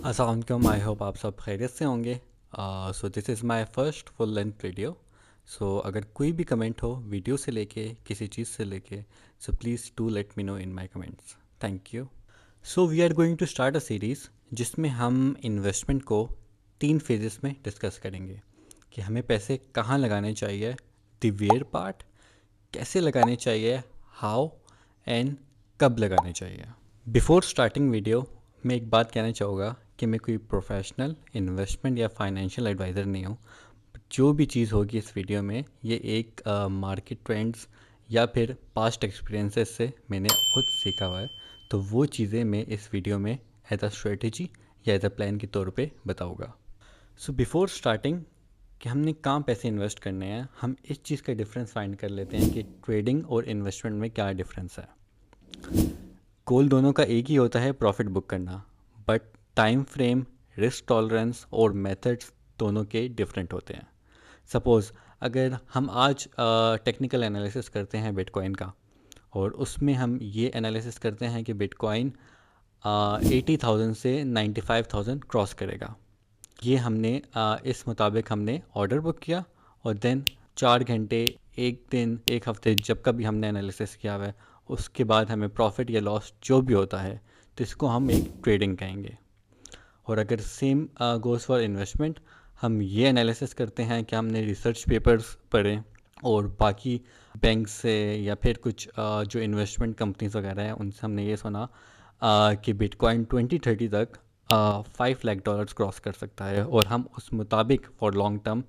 अस्सलाम वालेकुम। I hope आप सब खैरियत से होंगे। So this is my first full length video. So अगर कोई भी कमेंट हो वीडियो से लेके किसी चीज़ से लेके, so please do let me know in my comments. Thank you. So we are going to start a series जिसमें हम इन्वेस्टमेंट को 3 फेजेस में डिस्कस करेंगे कि हमें पैसे कहाँ लगाने चाहिए, द वेयर पार्ट, कैसे लगाने चाहिए, हाउ, एंड कब लगाने चाहिए। बिफोर स्टार्टिंग वीडियो मैं एक बात कहना चाहूँगा कि मैं कोई प्रोफेशनल इन्वेस्टमेंट या फाइनेंशियल एडवाइज़र नहीं हूँ। जो भी चीज़ होगी इस वीडियो में ये एक मार्केट ट्रेंड्स या फिर पास्ट एक्सपीरियंसेस से मैंने खुद सीखा हुआ है। तो वो चीज़ें मैं इस वीडियो में एज अ स्ट्रेटजी या एज अ प्लान के तौर पे बताऊँगा। सो बिफोर स्टार्टिंग कि हमने कहाँ पैसे इन्वेस्ट करने हैं, हम इस चीज़ का डिफरेंस फाइंड कर लेते हैं कि ट्रेडिंग और इन्वेस्टमेंट में क्या डिफरेंस है। गोल दोनों का एक ही होता है, प्रॉफिट बुक करना, but time frame, risk tolerance और मेथड्स दोनों के डिफरेंट होते हैं। सपोज़ अगर हम आज टेक्निकल एनालिसिस करते हैं बिटकॉइन का, और उसमें हम ये एनालिसिस करते हैं कि बिटकॉइन 80,000 से 95,000 क्रॉस करेगा। ये हमने इस मुताबिक हमने ऑर्डर बुक किया, और देन 4 घंटे, एक दिन, एक हफ्ते, जब कभी हमने एनालिसिस किया हुआ है, उसके बाद हमें प्रॉफिट या लॉस जो भी होता है तो इसको हम एक ट्रेडिंग कहेंगे। और अगर सेम गोज़ फॉर इन्वेस्टमेंट, हम ये एनालिसिस करते हैं कि हमने रिसर्च पेपर्स पढ़े और बाकी बैंक से या फिर कुछ जो इन्वेस्टमेंट कंपनीज वगैरह हैं उनसे हमने ये सुना कि बिटकॉइन 2030 तक $5 लाख क्रॉस कर सकता है, और हम उस मुताबिक फॉर लॉन्ग टर्म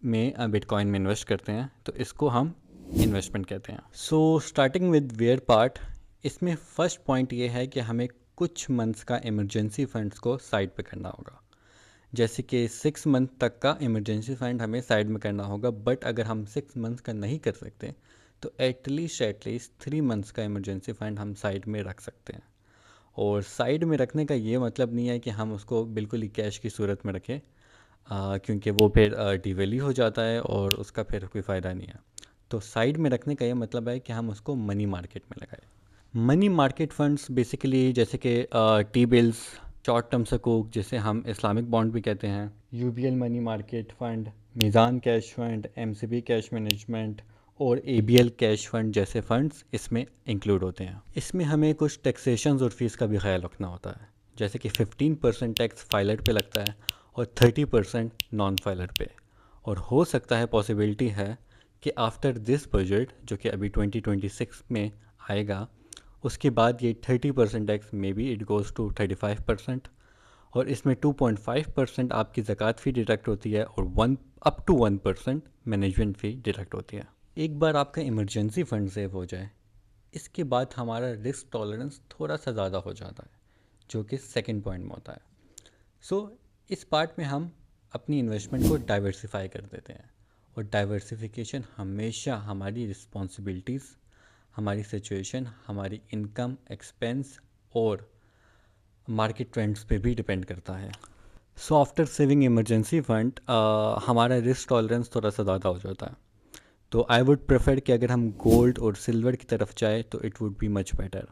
में बिटकॉइन में इन्वेस्ट करते हैं, तो इसको हम इन्वेस्टमेंट कहते हैं। So starting with where part, इसमें फ़र्स्ट पॉइंट ये है कि हमें कुछ मंथ्स का इमरजेंसी फंड्स को साइड पे करना होगा। जैसे कि 6 मंथ तक का इमरजेंसी फंड हमें साइड में करना होगा, बट अगर हम 6 मंथ्स का नहीं कर सकते तो एटलीस्ट 3 मंथ्स का इमरजेंसी फंड हम साइड में रख सकते हैं। और साइड में रखने का ये मतलब नहीं है कि हम उसको बिल्कुल ही कैश की सूरत में रखें, क्योंकि वो फिर डिवैल्यू हो जाता है और उसका फिर कोई फ़ायदा नहीं है। तो साइड में रखने का ये मतलब है कि हम उसको मनी मार्केट में लगाएं। मनी मार्केट फंड्स बेसिकली जैसे कि टी बिल्स, शॉर्ट टर्म सकूक जिसे हम इस्लामिक बॉन्ड भी कहते हैं, UBL money market fund, Meezan cash fund, MCB cash management और एबीएल कैश फंड जैसे फंड्स इसमें इंक्लूड होते हैं। इसमें हमें कुछ टैक्सेशन और फीस का भी ख्याल रखना होता है, जैसे कि 15% टैक्स फाइलर पे लगता है और 30% नॉन फाइलर पे। और हो सकता है, पॉसिबिलिटी है कि आफ्टर दिस बजट जो कि अभी 2026 में आएगा, उसके बाद ये 30% tax maybe it goes to 35%, और इसमें 2.5% आपकी ज़कात फ़ी डिडक्ट होती है और 1 up to 1% management fee deduct होती है। एक बार आपका इमरजेंसी फ़ंड सेव हो जाए, इसके बाद हमारा रिस्क टॉलरेंस थोड़ा सा ज़्यादा हो जाता है, जो कि सेकंड पॉइंट में होता है। सो इस पार्ट में हम अपनी इन्वेस्टमेंट को डाइवर्सिफाई कर देते हैं, और डाइवर्सिफिकेशन हमेशा हमारी रिस्पॉन्सिबिलिटीज़, हमारी सिचुएशन, हमारी इनकम, एक्सपेंस और मार्केट ट्रेंड्स पे भी डिपेंड करता है। So after saving emergency fund हमारा रिस्क टॉलरेंस थोड़ा सा ज़्यादा हो जाता है। तो आई वुड प्रेफर कि अगर हम गोल्ड और सिल्वर की तरफ जाए तो it would be much better.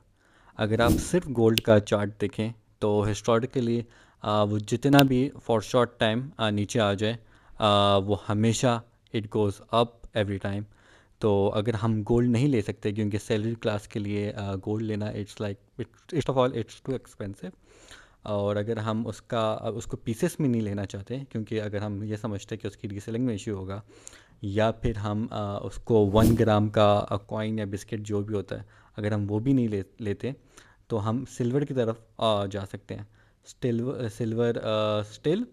अगर आप सिर्फ गोल्ड का चार्ट देखें तो हिस्टोरिकली वो जितना भी फॉर शॉर्ट टाइम नीचे आ जाए, वो हमेशा it goes up every time. तो अगर हम गोल्ड नहीं ले सकते क्योंकि सैलरी क्लास के लिए गोल्ड लेना it's like it's of all it's too expensive, और अगर हम उसको पीसेस में नहीं लेना चाहते क्योंकि अगर हम ये समझते हैं कि उसकी रीसेलिंग में इशू होगा, या फिर हम उसको 1 ग्राम का कॉइन या बिस्किट जो भी होता है, अगर हम वो भी नहीं लेते तो हम सिल्वर की तरफ जा सकते हैं। सिल्वर स्टिल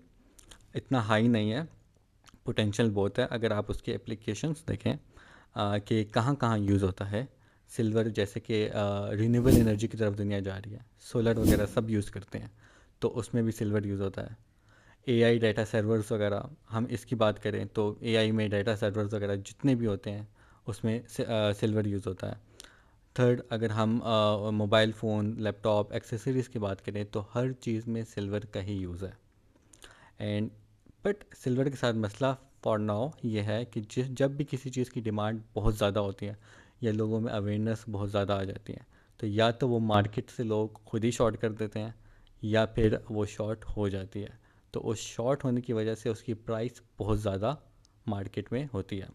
इतना हाई नहीं है, पोटेंशियल बहुत है अगर आप उसके एप्लीकेशंस देखें कि कहाँ कहाँ यूज़ होता है सिल्वर। जैसे कि रिन्यूएबल एनर्जी की तरफ दुनिया जा रही है, सोलर वगैरह सब यूज़ करते हैं, तो उसमें भी सिल्वर यूज़ होता है। एआई डाटा सर्वर्स वगैरह, हम इसकी बात करें तो एआई में डाटा सर्वर्स वगैरह जितने भी होते हैं उसमें सिल्वर यूज़ होता है। थर्ड, अगर हम मोबाइल फ़ोन, लैपटॉप, एक्सेसरीज़ की बात करें तो हर चीज़ में सिल्वर का ही यूज़ है। एंड बट सिल्वर के साथ मसला फॉर नाउ ये है कि जब भी किसी चीज़ की डिमांड बहुत ज़्यादा होती है या लोगों में अवेयरनेस बहुत ज़्यादा आ जाती है, तो या तो वो मार्केट से लोग खुद ही शॉर्ट कर देते हैं, या फिर वो शॉर्ट हो जाती है। तो उस शॉर्ट होने की वजह से उसकी प्राइस बहुत ज़्यादा मार्केट में होती है।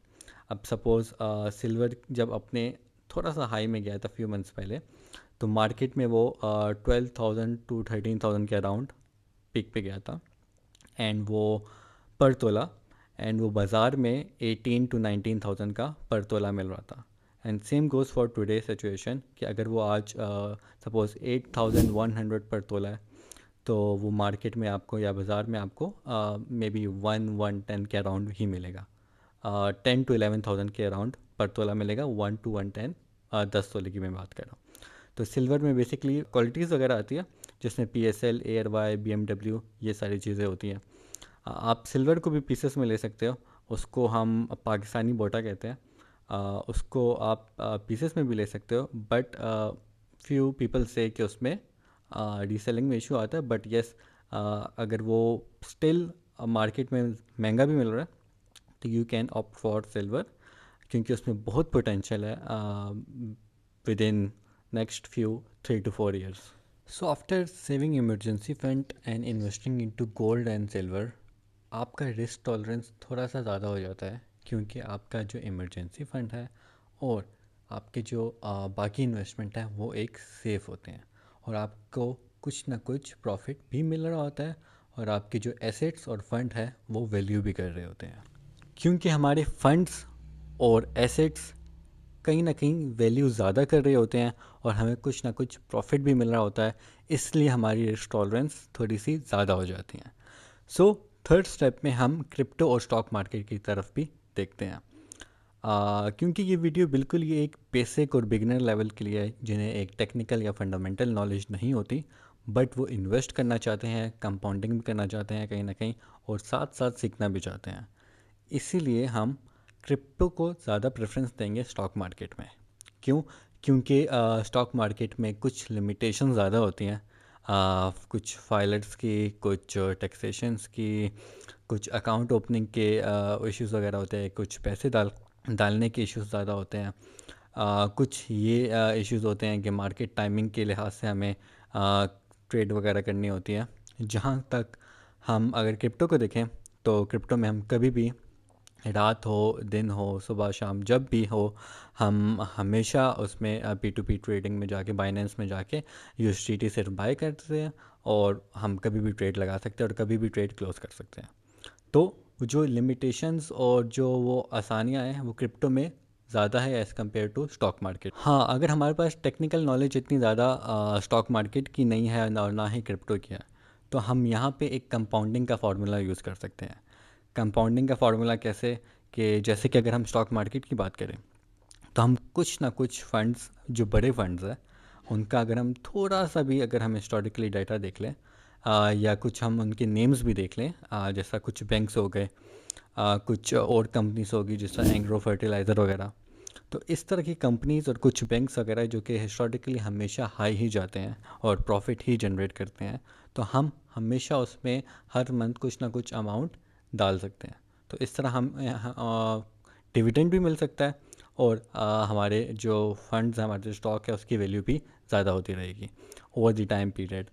अब सपोज़ सिल्वर जब अपने थोड़ा सा हाई में गया था फ्यू मंथ्स पहले, तो मार्केट में वो 12,000 टू 13,000 के अराउंड पीक पे गया था, एंड वो पर तोला, एंड वो बाज़ार में 18 to 19,000 का पर तोला मिल रहा था। And same goes for today situation कि अगर वो आज सपोज़ 8,100 पर तोला है, तो वो मार्केट में आपको या बाज़ार में आपको मे बी 110 के अराउंड ही मिलेगा। 10 to 11,000 के अराउंड पर तोला मिलेगा, 1 to 110, 10 तोले की मैं बात कर रहा हूँ। तो सिल्वर में बेसिकली क्वालिटीज़ वगैरह आती है, जिसमें PSL, ARY, BMW, ये सारी चीज़ें होती हैं। आप सिल्वर को भी पीसेस में ले सकते हो, उसको हम पाकिस्तानी बोटा कहते हैं। उसको आप पीसेस में भी ले सकते हो, बट फ्यू पीपल से कि उसमें रीसेलिंग में इशू आता है। बट येस, अगर वो स्टिल मार्केट में महंगा भी मिल रहा है, तो you can opt for silver, क्योंकि उसमें बहुत पोटेंशियल है with in next few 3 to 4 years. So after saving emergency fund and investing into gold and silver, आपका रिस्क टॉलरेंस थोड़ा सा ज़्यादा हो जाता है, क्योंकि आपका जो इमरजेंसी फ़ंड है और आपके जो बाकी इन्वेस्टमेंट है वो एक सेफ़ होते हैं, और आपको कुछ ना कुछ प्रॉफिट भी मिल रहा होता है, और आपके जो एसेट्स और फंड है वो वैल्यू भी कर रहे होते हैं। क्योंकि हमारे फंड्स और एसेट्स कहीं ना कहीं वैल्यू ज़्यादा कर रहे होते हैं, और हमें कुछ ना कुछ प्रॉफिट भी मिल रहा होता है, इसलिए हमारी रिस्क टॉलरेंस थोड़ी सी ज़्यादा हो जाती है। सो थर्ड स्टेप में हम क्रिप्टो और स्टॉक मार्केट की तरफ भी देखते हैं। क्योंकि ये वीडियो बिल्कुल ये एक बेसिक और बिगिनर लेवल के लिए है, जिन्हें एक टेक्निकल या फंडामेंटल नॉलेज नहीं होती, बट वो इन्वेस्ट करना चाहते हैं, कंपाउंडिंग भी करना चाहते हैं कहीं ना कहीं, और साथ साथ सीखना भी चाहते हैं। इसीलिए हम क्रिप्टो को ज़्यादा प्रेफरेंस देंगे स्टॉक मार्केट में। क्यों? क्योंकि स्टॉक मार्केट में कुछ लिमिटेशन ज़्यादा होती हैं, कुछ फाइलर्स की, कुछ टैक्सेशंस की, कुछ अकाउंट ओपनिंग के इश्यूज़ वगैरह होते हैं, कुछ पैसे डालने के इश्यूज़ ज़्यादा होते हैं, कुछ ये इश्यूज़ होते हैं कि मार्केट टाइमिंग के लिहाज से हमें ट्रेड वगैरह करनी होती है। जहाँ तक हम अगर क्रिप्टो को देखें, तो क्रिप्टो में हम कभी भी, रात हो, दिन हो, सुबह शाम, जब भी हो, हम हमेशा उसमें P2P ट्रेडिंग में जाके, बाइनेंस में जाके USDT सिर्फ बाय करते हैं, और हम कभी भी ट्रेड लगा सकते हैं और कभी भी ट्रेड क्लोज कर सकते हैं। तो जो लिमिटेशंस और जो वो आसानियाँ हैं वो क्रिप्टो में ज़्यादा है as compare to stock market. हाँ, अगर हमारे पास टेक्निकल नॉलेज इतनी ज़्यादा स्टॉक मार्केट की नहीं है और ना ही क्रिप्टो की है, तो हम यहाँ पे एक कंपाउंडिंग का फार्मूला यूज़ कर सकते हैं। कंपाउंडिंग का फार्मूला कैसे? कि जैसे कि अगर हम स्टॉक मार्केट की बात करें, तो हम कुछ ना कुछ फंड्स, जो बड़े फंड्स हैं, उनका अगर हम थोड़ा सा भी अगर हम हिस्टोरिकली डाटा देख लें, या कुछ हम उनके नेम्स भी देख लें, जैसा कुछ बैंक्स हो गए, कुछ और कंपनीज होगी जैसा एंग्रो फर्टिलाइज़र वगैरह, तो इस तरह की कंपनीज और कुछ बैंक्स वगैरह जो कि हिस्टोरिकली हमेशा हाई ही जाते हैं और प्रॉफिट ही जनरेट करते हैं, तो हम हमेशा उसमें हर मंथ कुछ ना कुछ अमाउंट डाल सकते हैं। तो इस तरह हम डिविडेंड भी मिल सकता है, और हमारे जो फंड्स हैं, हमारे जो स्टॉक है, उसकी वैल्यू भी ज़्यादा होती रहेगी ओवर द टाइम पीरियड।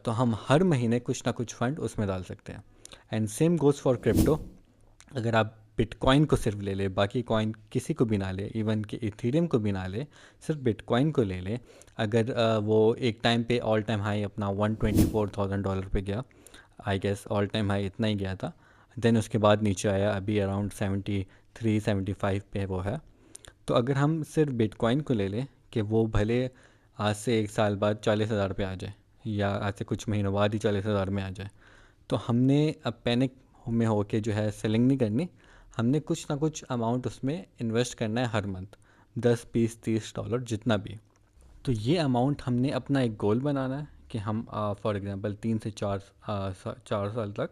तो हम हर महीने कुछ ना कुछ फ़ंड उसमें डाल सकते हैं। And same goes for crypto. अगर आप बिटकॉइन को सिर्फ ले ले, बाकी कॉइन किसी को भी ना ले, इवन कि इथेरियम को भी ना ले, सिर्फ बिटकॉइन को ले ले, अगर वो एक टाइम पे ऑल टाइम हाई अपना $124,000 पे गया, I guess all time high इतना ही गया था, देन उसके बाद नीचे आया, अभी अराउंड 73-75 पे वो है। तो अगर हम सिर्फ बिटकॉइन को ले लें कि वो भले आज से 1 साल बाद 40,000 पे आ जाए, या आज से कुछ महीनों बाद ही 40,000 में आ जाए, तो हमने अब पैनिक में होके जो है सेलिंग नहीं करनी, हमने कुछ ना कुछ अमाउंट उसमें इन्वेस्ट करना है हर मंथ, 10, 20, 30 डॉलर जितना भी। तो ये अमाउंट हमने अपना एक गोल बनाना है कि हम फॉर एग्ज़ाम्पल 3 से 4 साल तक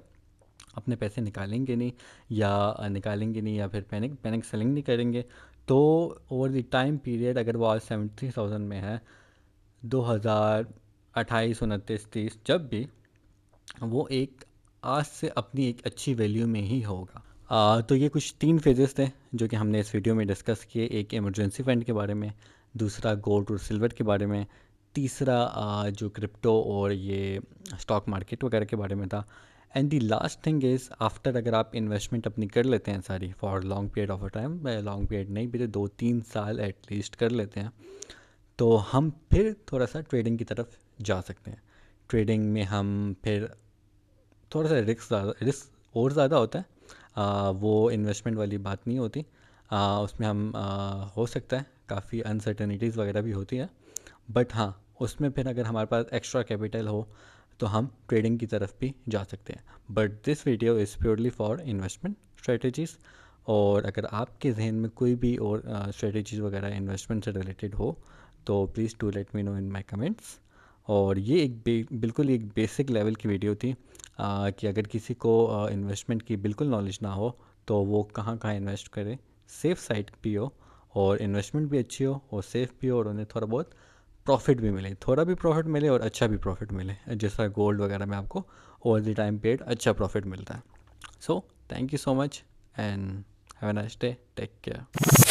अपने पैसे निकालेंगे नहीं, या निकालेंगे नहीं, या फिर पैनिक सेलिंग नहीं करेंगे। तो ओवर द टाइम पीरियड अगर वो आज 73,000 में है, 2028, 29, 30, जब भी, वो एक आज से अपनी एक अच्छी वैल्यू में ही होगा। तो ये कुछ 3 फेजेस थे जो कि हमने इस वीडियो में डिस्कस किए। एक इमरजेंसी फंड के बारे में, दूसरा गोल्ड और सिल्वर के बारे में, तीसरा जो क्रिप्टो और ये स्टॉक मार्केट वगैरह के बारे में था। And the last thing is, after अगर आप इन्वेस्टमेंट अपनी कर लेते हैं सारी for long period of a time, long period नहीं भी तो 2-3 साल एटलीस्ट कर लेते हैं, तो हम फिर थोड़ा सा ट्रेडिंग की तरफ जा सकते हैं। ट्रेडिंग में हम फिर थोड़ा सा रिस्क और ज़्यादा होता है। वो इन्वेस्टमेंट वाली बात नहीं होती। उसमें हम हो सकता है काफ़ी अनसर्टनिटीज़ वगैरह भी होती है, बट हाँ, उसमें फिर अगर हमारे पास एक्स्ट्रा कैपिटल हो तो हम ट्रेडिंग की तरफ भी जा सकते हैं। But this video is purely for investment strategies. और अगर आपके जहन में कोई भी और स्ट्रेटजीज़ वगैरह इन्वेस्टमेंट से रिलेटेड हो तो please do let me know in my comments. और ये एक बिल्कुल एक बेसिक लेवल की वीडियो थी, कि अगर किसी को इन्वेस्टमेंट की बिल्कुल नॉलेज ना हो तो वो कहाँ कहाँ इन्वेस्ट करे, सेफ़ साइड भी हो और इन्वेस्टमेंट भी अच्छी हो और सेफ़ भी हो, और उन्हें थोड़ा बहुत प्रॉफिट भी मिले, थोड़ा भी प्रॉफिट मिले और अच्छा भी प्रॉफिट मिले, जैसा गोल्ड वगैरह में आपको ओवर द टाइम पीरियड अच्छा प्रॉफिट मिलता है। So thank you so much and have a nice day, take care.